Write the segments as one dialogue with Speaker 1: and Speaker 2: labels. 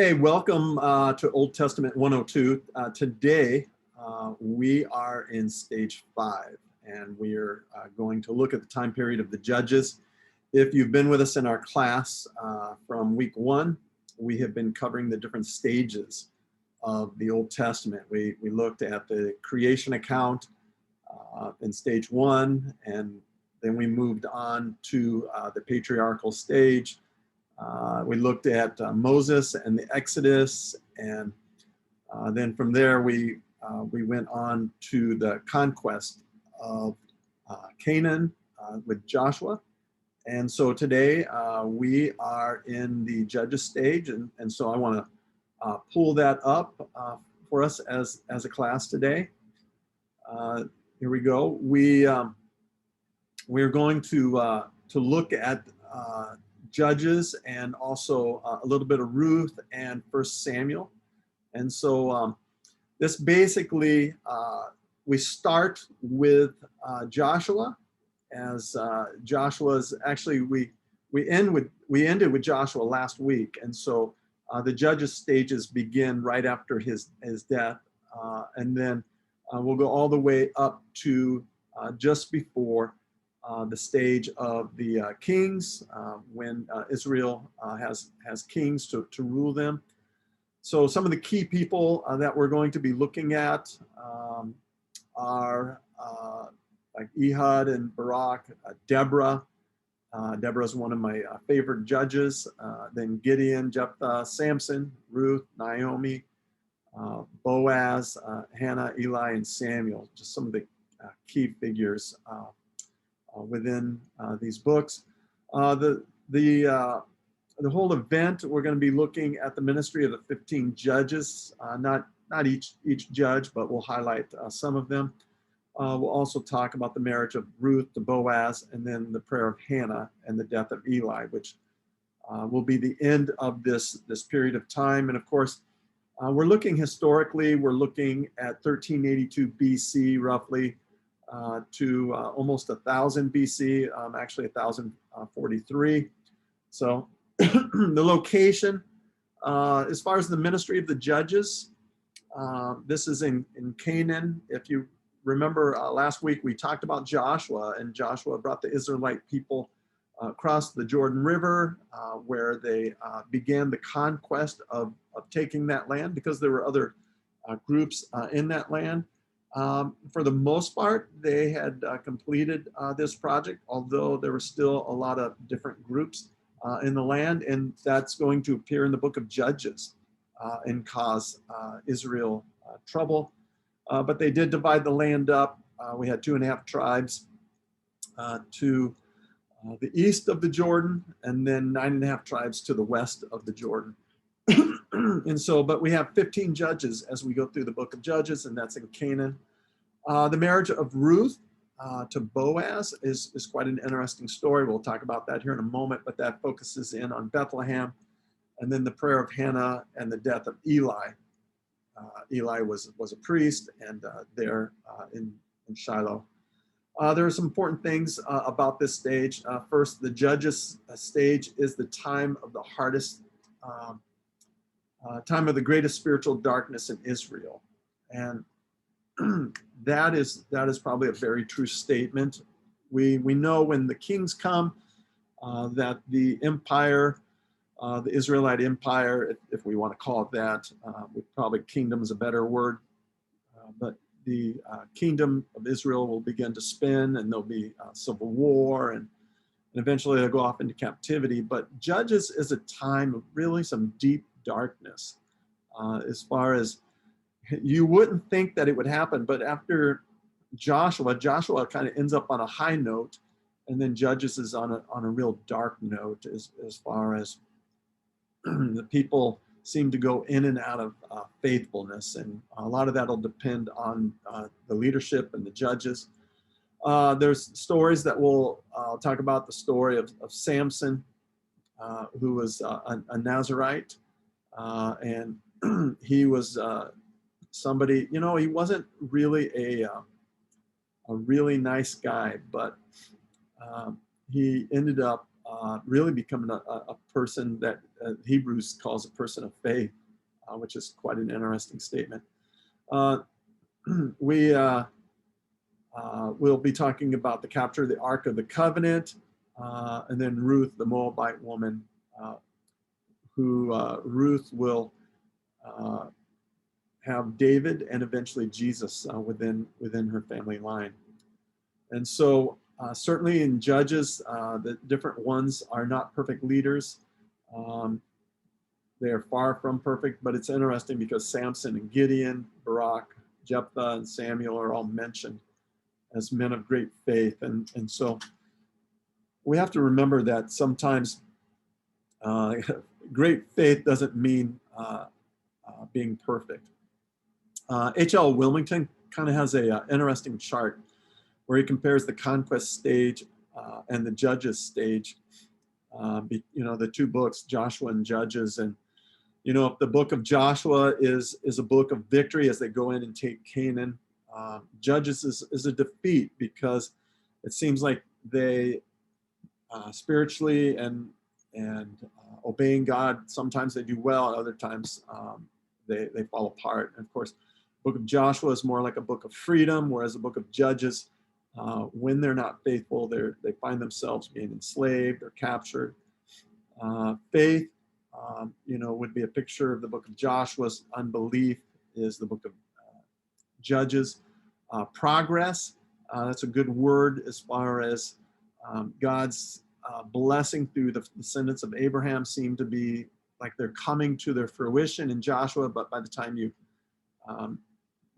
Speaker 1: Hey, welcome to Old Testament 102. Today, we are in stage 5, and we are going to look at the time period of the Judges. If you've been with us in our class from week 1, we have been covering the different stages of the Old Testament. We looked at the creation account in stage 1, and then we moved on to the patriarchal stage. We looked at Moses and the Exodus, and then from there we went on to the conquest of Canaan with Joshua. And so today we are in the Judges stage, and so I want to pull that up for us as a class today. Here we go. We're going to look at Judges and also a little bit of Ruth and First Samuel. And so this basically, we start with Joshua, as Joshua's actually, we ended with Joshua last week. And so the Judges stages begin right after his death. And then we'll go all the way up to just before the stage of the kings, when Israel has kings to rule them. So some of the key people that we're going to be looking at are like Ehud and Barak, Deborah. Deborah is one of my favorite judges. Then Gideon, Jephthah, Samson, Ruth, Naomi, Boaz, Hannah, Eli, and Samuel. Just some of the key figures within these books. The whole event, we're going to be looking at the ministry of the 15 judges, not each judge, but we'll highlight some of them. We'll also talk about the marriage of Ruth to Boaz, and then the prayer of Hannah and the death of Eli, which will be the end of this period of time. And of course, we're looking historically, we're looking at 1382 BC roughly, to almost 1000 BC, actually 1043. So the location, as far as the ministry of the judges, this is in Canaan. If you remember last week, we talked about Joshua, and Joshua brought the Israelite people across the Jordan River, where they began the conquest of taking that land, because there were other groups in that land. For the most part, they had completed this project, although there were still a lot of different groups in the land, and that's going to appear in the book of Judges and cause Israel trouble. But they did divide the land up. We had 2.5 tribes to the east of the Jordan, and then 9.5 tribes to the west of the Jordan. And so, but we have 15 judges as we go through the book of Judges, and that's in Canaan. The marriage of Ruth to Boaz is quite an interesting story. We'll talk about that here in a moment, but that focuses in on Bethlehem. And then the prayer of Hannah and the death of Eli. Eli was a priest, and there in Shiloh. There are some important things about this stage. First, the Judges stage is the time of the hardest, time of the greatest spiritual darkness in Israel. And that is probably a very true statement. We know when the kings come that the empire, the Israelite empire, if we want to call it that, probably kingdom is a better word, but the kingdom of Israel will begin to spin, and there'll be civil war, and eventually they'll go off into captivity. But Judges is a time of really some deep darkness, as far as you wouldn't think that it would happen. But after Joshua kind of ends up on a high note, and then Judges is on a real dark note, as far as the people seem to go in and out of faithfulness, and a lot of that will depend on the leadership and the judges. There's stories that we'll talk about, the story of Samson, who was a Nazarite, and he was somebody, he wasn't really a really nice guy, but he ended up really becoming a person that Hebrews calls a person of faith, which is quite an interesting statement. We will be talking about the capture of the Ark of the Covenant, and then Ruth, the Moabite woman, who Ruth will have David and eventually Jesus within her family line. And so certainly in Judges, the different ones are not perfect leaders. They are far from perfect, but it's interesting because Samson and Gideon, Barak, Jephthah, and Samuel are all mentioned as men of great faith. And so we have to remember that sometimes great faith doesn't mean being perfect. H.L. Wilmington kind of has a interesting chart where he compares the conquest stage and the Judges stage. The two books, Joshua and Judges. And the book of Joshua is a book of victory as they go in and take Canaan. Judges is a defeat because it seems like they spiritually and obeying God, sometimes they do well, other times they fall apart. And of course, the book of Joshua is more like a book of freedom, whereas the book of Judges, when they're not faithful, they find themselves being enslaved or captured. Faith, would be a picture of the book of Joshua's. Unbelief is the book of Judges. Progress, that's a good word as far as God's blessing through the descendants of Abraham seem to be like they're coming to their fruition in Joshua, but by the time you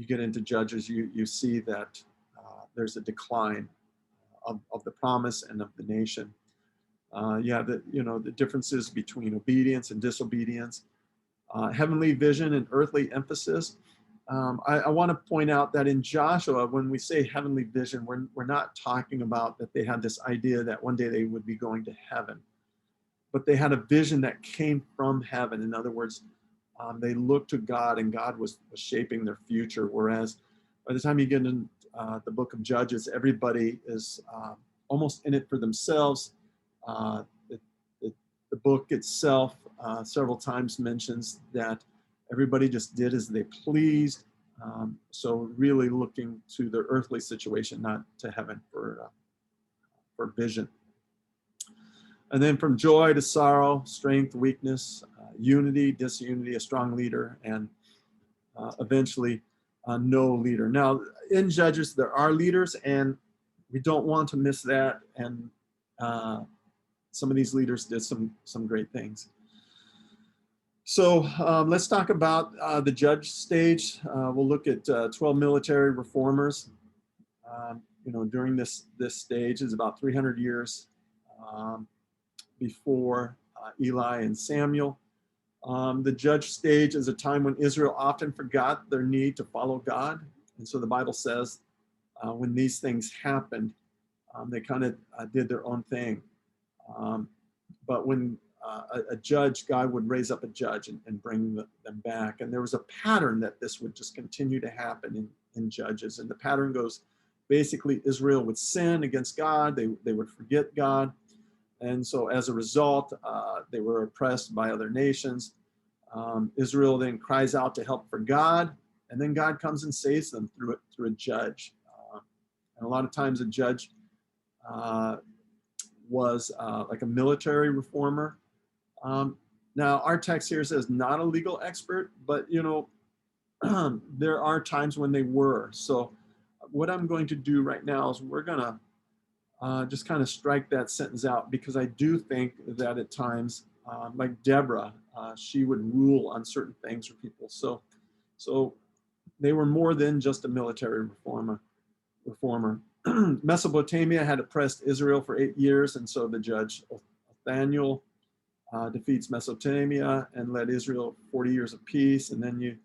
Speaker 1: get into Judges, you see that there's a decline of the promise and of the nation. The differences between obedience and disobedience, heavenly vision and earthly emphasis. I want to point out that in Joshua, when we say heavenly vision, we're not talking about that they had this idea that one day they would be going to heaven, but they had a vision that came from heaven. In other words, they looked to God and God was shaping their future. Whereas by the time you get into the book of Judges, everybody is almost in it for themselves. The book itself several times mentions that everybody just did as they pleased. So really looking to their earthly situation, not to heaven for vision. And then from joy to sorrow, strength, weakness, unity, disunity, a strong leader, and eventually no leader. Now, in Judges, there are leaders, and we don't want to miss that. And some of these leaders did some great things. So let's talk about the judge stage. We'll look at 12 military reformers. During this stage is about 300 years before Eli and Samuel. The judge stage is a time when Israel often forgot their need to follow God. And so the Bible says when these things happened, they kind of did their own thing. But when a judge, God would raise up a judge and bring them back. And there was a pattern that this would just continue to happen in Judges. And the pattern goes, basically, Israel would sin against God. They would forget God. And so as a result, they were oppressed by other nations. Israel then cries out to help for God. And then God comes and saves them through a judge. And a lot of times a judge was like a military reformer. Now, our text here says not a legal expert, but, there are times when they were. So what I'm going to do right now is we're going to just kind of strike that sentence out, because I do think that at times, like Deborah, she would rule on certain things for people. So they were more than just a military reformer. Mesopotamia had oppressed Israel for 8 years, and so the judge Othniel defeats Mesopotamia and led Israel 40 years of peace. And then you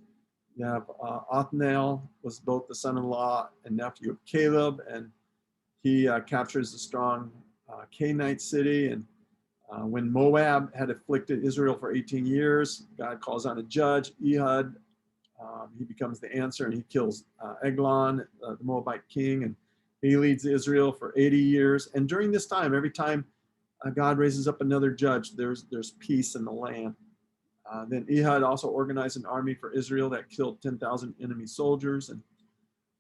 Speaker 1: have Othniel was both the son-in-law and nephew of Caleb, and he captures a strong Canaanite city. And when Moab had afflicted Israel for 18 years, God calls on a judge, Ehud. He becomes the answer, and he kills Eglon, the Moabite king, and he leads Israel for 80 years. And during this time, every time God raises up another judge. There's peace in the land. Then Ehud also organized an army for Israel that killed 10,000 enemy soldiers. And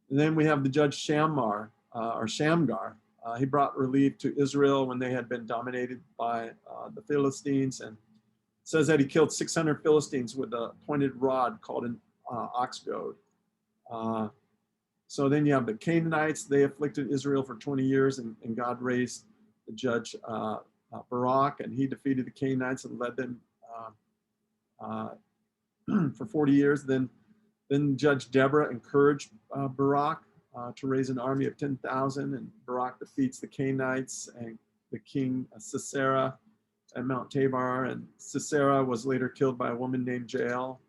Speaker 1: then we have the judge Shammar, or Shamgar. He brought relief to Israel when they had been dominated by the Philistines. And it says that he killed 600 Philistines with a pointed rod called an ox goad. So then you have the Canaanites. They afflicted Israel for 20 years, and God raised the judge Barak, and he defeated the Canaanites and led them for 40 years. Then Judge Deborah encouraged Barak to raise an army of 10,000, and Barak defeats the Canaanites and the king Sisera at Mount Tabor, and Sisera was later killed by a woman named Jael.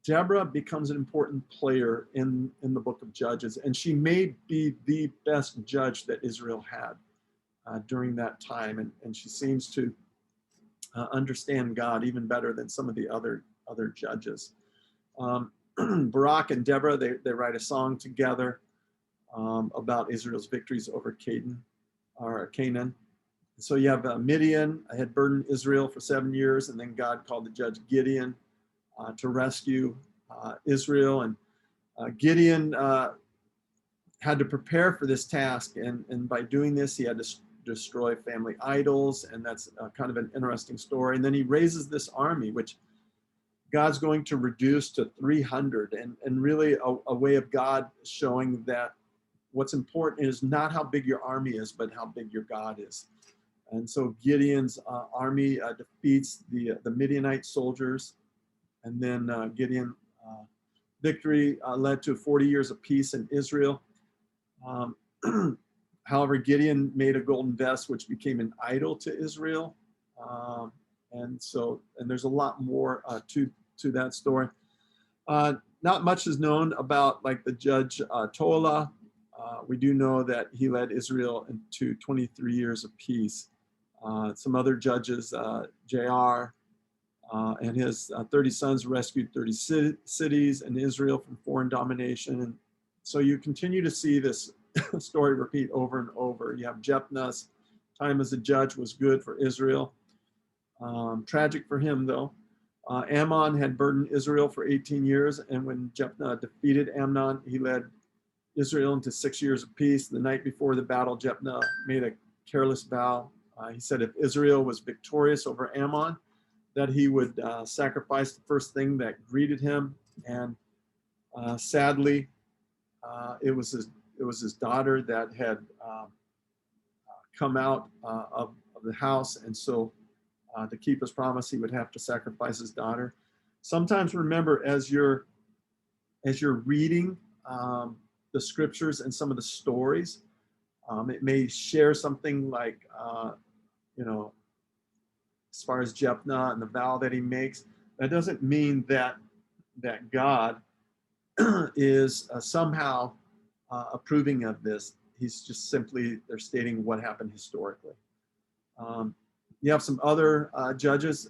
Speaker 1: Deborah becomes an important player in the book of Judges, and she may be the best judge that Israel had during that time, and she seems to understand God even better than some of the other judges. Barak and Deborah, they write a song together about Israel's victories over Canaan. So you have Midian had burdened Israel for 7 years, and then God called the judge Gideon to rescue Israel. And Gideon had to prepare for this task, and by doing this, he had to destroy family idols, and that's kind of an interesting story. And then he raises this army, which God's going to reduce to 300, and really a way of God showing that what's important is not how big your army is, but how big your God is. And so Gideon's army defeats the Midianite soldiers, and then Gideon victory led to 40 years of peace in Israel. However, Gideon made a golden vest, which became an idol to Israel. And there's a lot more to that story. Not much is known about like the judge Tola. We do know that he led Israel into 23 years of peace. Some other judges, Jair and his 30 sons rescued 30 cities in Israel from foreign domination. And so you continue to see this story repeat over and over. You have Jephthah's time as a judge was good for Israel. Tragic for him, though. Ammon had burdened Israel for 18 years, and when Jephthah defeated Ammon, he led Israel into 6 years of peace. The night before the battle, Jephthah made a careless vow. He said if Israel was victorious over Ammon, that he would sacrifice the first thing that greeted him. And sadly, it was his daughter that had come out of the house, and so to keep his promise, he would have to sacrifice his daughter. Sometimes remember, as you're reading the scriptures and some of the stories, it may share something like, as far as Jephthah and the vow that he makes. That doesn't mean that God is somehow approving of this. He's just simply, they're stating what happened historically. You have some other judges.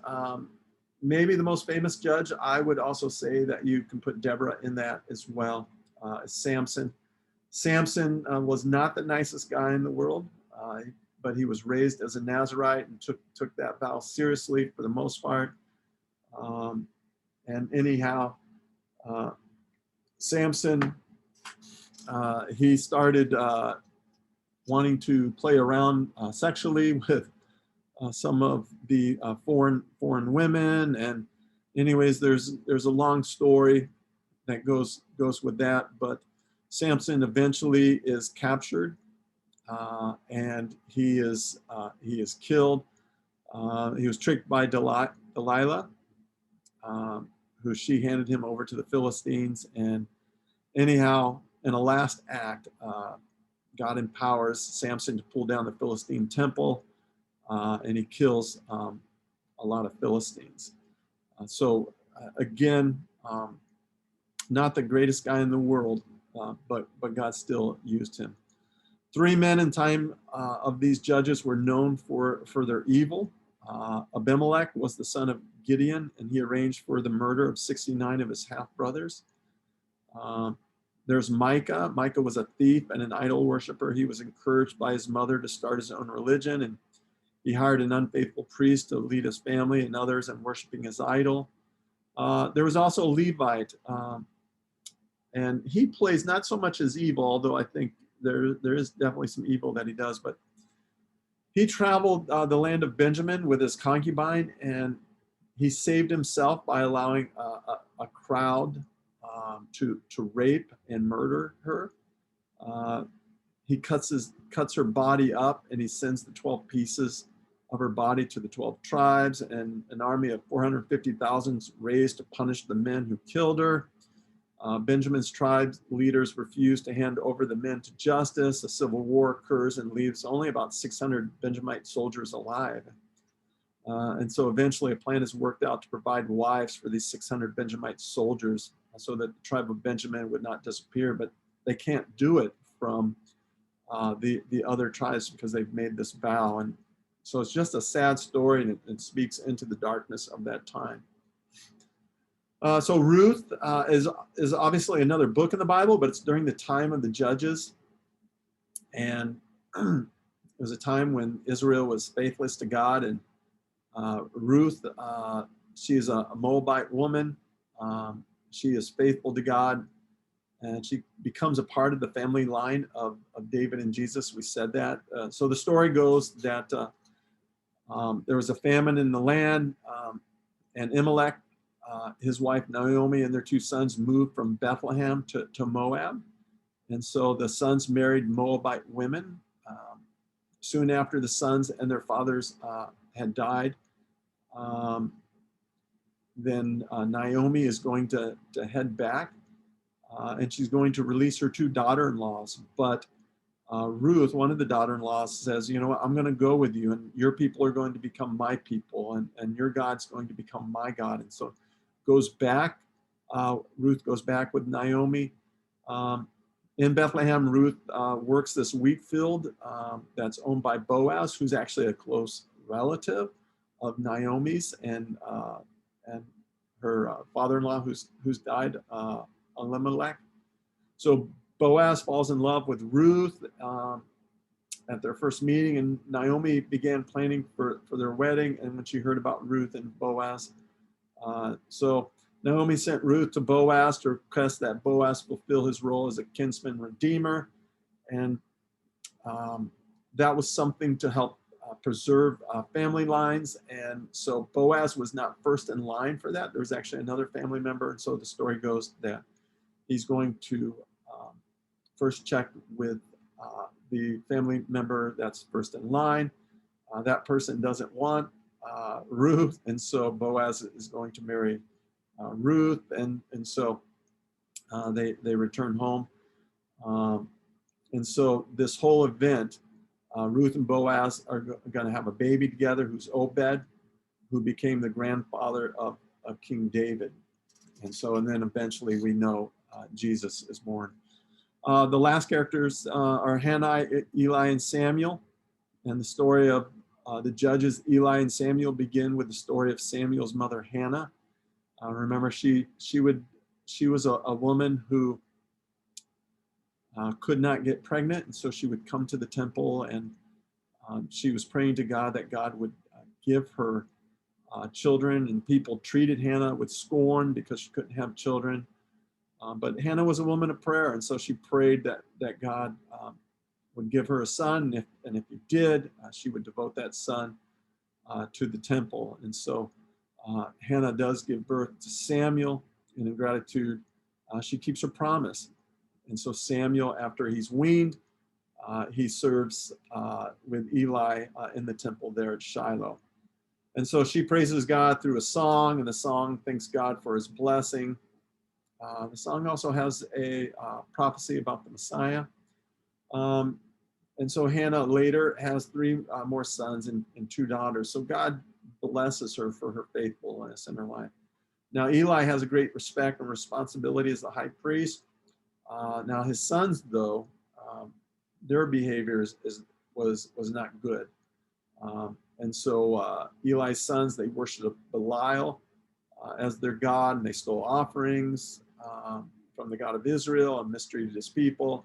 Speaker 1: Maybe the most famous judge, I would also say that you can put Deborah in that as well, is Samson. Samson was not the nicest guy in the world, but he was raised as a Nazirite and took that vow seriously for the most part. And anyhow, Samson, he started wanting to play around sexually with some of the foreign women, and anyways, there's a long story that goes with that. But Samson eventually is captured, and he is killed. He was tricked by Delilah, who she handed him over to the Philistines. And anyhow, in a last act, God empowers Samson to pull down the Philistine temple, and he kills a lot of Philistines. Again, not the greatest guy in the world, but God still used him. 3 men in time of these judges were known for their evil. Abimelech was the son of Gideon, and he arranged for the murder of 69 of his half-brothers. There's Micah. Micah was a thief and an idol worshiper. He was encouraged by his mother to start his own religion, and he hired an unfaithful priest to lead his family and others in worshiping his idol. There was also a Levite, and he plays not so much as evil, although I think there is definitely some evil that he does, but he traveled the land of Benjamin with his concubine, and he saved himself by allowing a crowd to rape and murder her. He cuts her body up, and he sends the 12 pieces of her body to the 12 tribes, and an army of 450,000 is raised to punish the men who killed her. Benjamin's tribe leaders refuse to hand over the men to justice. A civil war occurs and leaves only about 600 Benjamite soldiers alive. And so eventually a plan is worked out to provide wives for these 600 Benjamite soldiers so that the tribe of Benjamin would not disappear, but they can't do it from the other tribes because they've made this vow. And so it's just a sad story, and it speaks into the darkness of that time. So Ruth is obviously another book in the Bible, but it's during the time of the Judges. And it was a time when Israel was faithless to God. And Ruth, she is a Moabite woman. She is faithful to God. And she becomes a part of the family line of David and Jesus. We said that. So the story goes that there was a famine in the land, and Elimelech, his wife Naomi, and their two sons moved from Bethlehem to Moab. And so the sons married Moabite women. Soon after the sons and their fathers had died, then Naomi is going to head back, and she's going to release her two daughter-in-laws. But Ruth, one of the daughter-in-laws, says, you know what, I'm going to go with you, and your people are going to become my people, and your God's going to become my God. And so goes back. Ruth goes back with Naomi. In Bethlehem, Ruth works this wheat field that's owned by Boaz, who's actually a close relative of Naomi's, and her father-in-law who's died, Elimelech. So Boaz falls in love with Ruth at their first meeting, and Naomi began planning for their wedding. And when she heard about Ruth and Boaz, so Naomi sent Ruth to Boaz to request that Boaz fulfill his role as a kinsman redeemer. And that was something to help preserve family lines. And so Boaz was not first in line for that. There was actually another family member. And so the story goes that he's going to first check with the family member that's first in line. That person doesn't want Ruth, and so Boaz is going to marry Ruth, and so they return home. And so this whole event, Ruth and Boaz are going to have a baby together who's Obed, who became the grandfather of King David. And then eventually we know Jesus is born. The last characters are Hannah, Eli, and Samuel. And the story of the judges, Eli and Samuel, begin with the story of Samuel's mother, Hannah. Remember, she was a woman who could not get pregnant, and so she would come to the temple, and she was praying to God that God would give her children, and people treated Hannah with scorn because she couldn't have children. But Hannah was a woman of prayer, and so she prayed that God would give her a son, and if he did, she would devote that son to the temple. And so Hannah does give birth to Samuel, and in gratitude, she keeps her promise. And so Samuel, after he's weaned, he serves with Eli in the temple there at Shiloh. And so she praises God through a song, and the song thanks God for his blessing. The song also has a prophecy about the Messiah. And so Hannah later has three more sons and two daughters. So God blesses her for her faithfulness in her life. Now Eli has a great respect and responsibility as the high priest. Now his sons, though, their behavior was not good. And so Eli's sons, they worshiped Belial as their god, and they stole offerings. from the God of Israel and mistreated his people.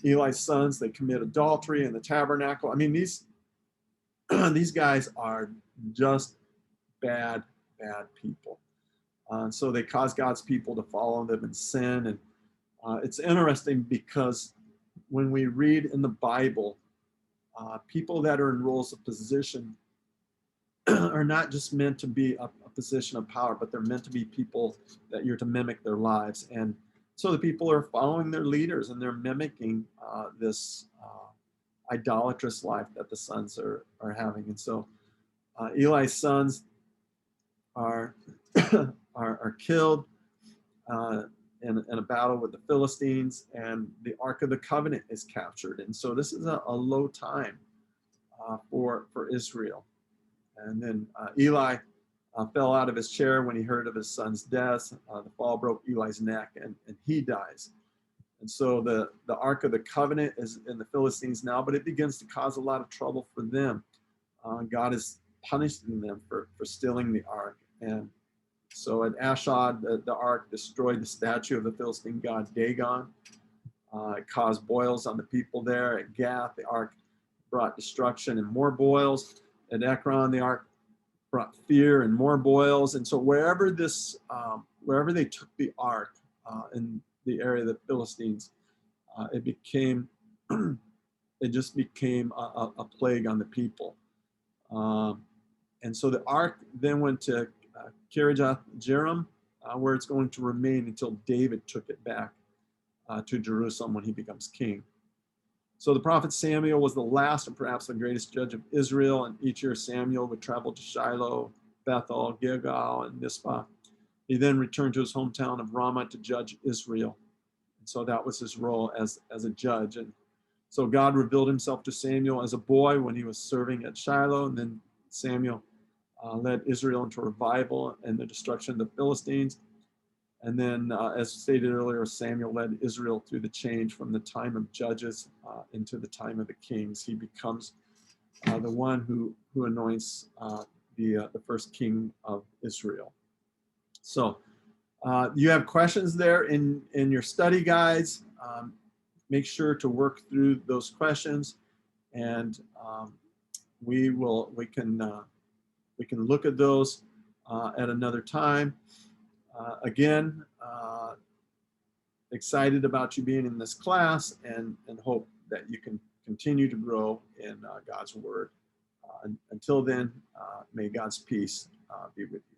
Speaker 1: Eli's sons, they commit adultery in the tabernacle. I mean, these guys are just bad people. So they cause God's people to follow them in sin. And it's interesting because when we read in the Bible, people that are in roles of position are not just meant to be a position of power, but they're meant to be people that you're to mimic their lives. And so the people are following their leaders and they're mimicking this idolatrous life that the sons are having. And so Eli's sons are are killed in a battle with the Philistines, and the Ark of the Covenant is captured. And so this is a low time for Israel. And then Eli fell out of his chair when he heard of his son's death. The fall broke Eli's neck, and he dies. And so the Ark of the Covenant is in the Philistines now, but it begins to cause a lot of trouble for them. God is punishing them for stealing the Ark. And so at Ashdod, the Ark destroyed the statue of the Philistine god Dagon. It caused boils on the people there. At Gath, the Ark brought destruction and more boils. At Ekron, the Ark brought fear and more boils. And so wherever they took the Ark in the area of the Philistines, it just became a plague on the people. And so the Ark then went to Kirjath Jearim, where it's going to remain until David took it back to Jerusalem when he becomes king. So the prophet Samuel was the last and perhaps the greatest judge of Israel. And each year Samuel would travel to Shiloh, Bethel, Gilgal, and Mizpah. He then returned to his hometown of Ramah to judge Israel. And so that was his role as a judge. And so God revealed himself to Samuel as a boy when he was serving at Shiloh. And then Samuel led Israel into revival and the destruction of the Philistines. And then, as stated earlier, Samuel led Israel through the change from the time of judges into the time of the kings. He becomes the one who anoints the first king of Israel. So you have questions there in your study guides. Make sure to work through those questions, and we can look at those at another time. Again, excited about you being in this class, and hope that you can continue to grow in God's word. Until then, may God's peace be with you.